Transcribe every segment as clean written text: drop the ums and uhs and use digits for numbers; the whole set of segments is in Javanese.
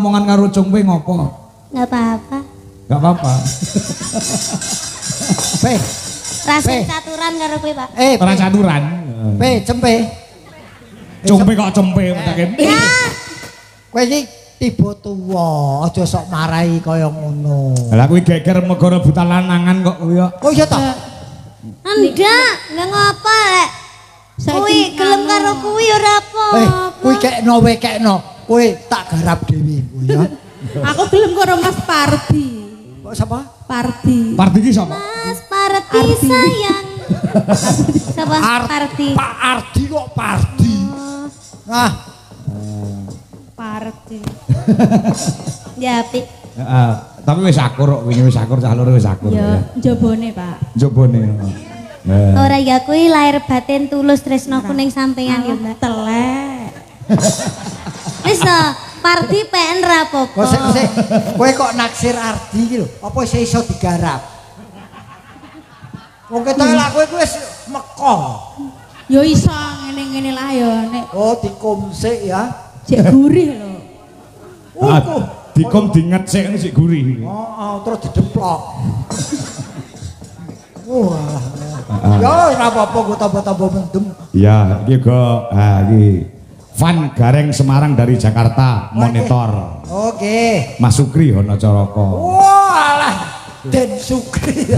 omongan karo Cungpe ngopo? Enggak apa-apa. Enggak apa-apa. Pe. Rasa caturan karo kowe, Pak. Ora caturan. Pe, cempe. Cumpe kok cempe utake. Kowe iki tiba tuwa, aja sok marahi kaya ngono. Lah kuwi geger mergo rebutan lanangan kok kuwi ya. Oh iya ta? Enggak ngapa lek. Kuwi gelem karo kuwi ora apa-apa. Kuwi kekno. Kowe tak garap dhewe kuwi ya. Aku gelem karo Mas Pardi. Kok sapa? Pardi. Pardi ki sapa? Mas Pardi sayang. Sapa Pardi? Pak Ardi kok Pardi. Ah. Pardi. Ya, Pik. Heeh. Tapi wis akur kok wingi wis akur cah loro wis akur. Ya, njobone, Pak. Jobone. Ora ya kuwi lahir batin tulus tresnoku ning sampeyan ya, Mbak. Telek. Wis to, Pardi pen ra apa-apa. Kowe kok naksir Ardi iki lho, apa iso digarap? Wong ketoke lak kowe wis meko. Yo iso ngene-ngene lah yo nek. Oh, dikumsik ya. Cek gurih lho. Dikom dinget sik gurih. Heeh, terus didemplok. Wah. Ya ora apa-apa kok tambah-tambah mendem. Ya, iki kok iki Van Gareng Semarang dari Jakarta monitor. Oke. Mas Sukri ono Caraka. Walah, Den Sukri.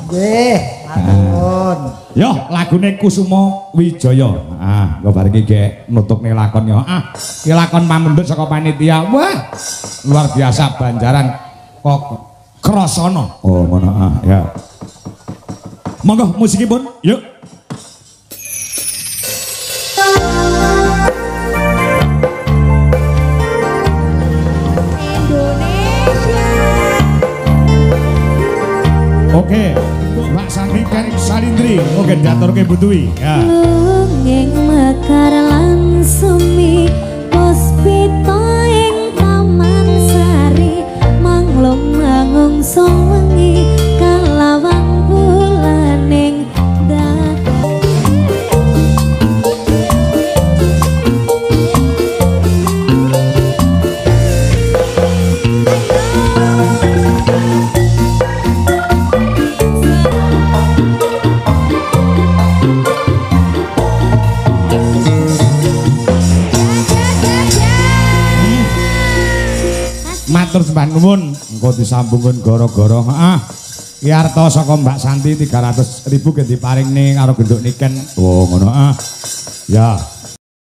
Nggih, matur. Yo, lagune Kusuma Wijaya. Engko bar iki gek nutupne lakon yo. Ki lakon pamendhut saka panitia. Wah, luar biasa Banjaran kok krasana. Oh, ngono ya. Monggo musikipun, yuk. Oke, Mbak Santi kan Salindri, oke diaturke butuhi ya. Lungeng mekar lan semi puspita ing taman sari manglung mangung wengi kalawang bulaning Matur sembah nuwun, engko disambungkeun gara-gara. Ki arta saka Mbak Santi 300.000 ge diparingne karo genduk niken. Oh ngono. Ya.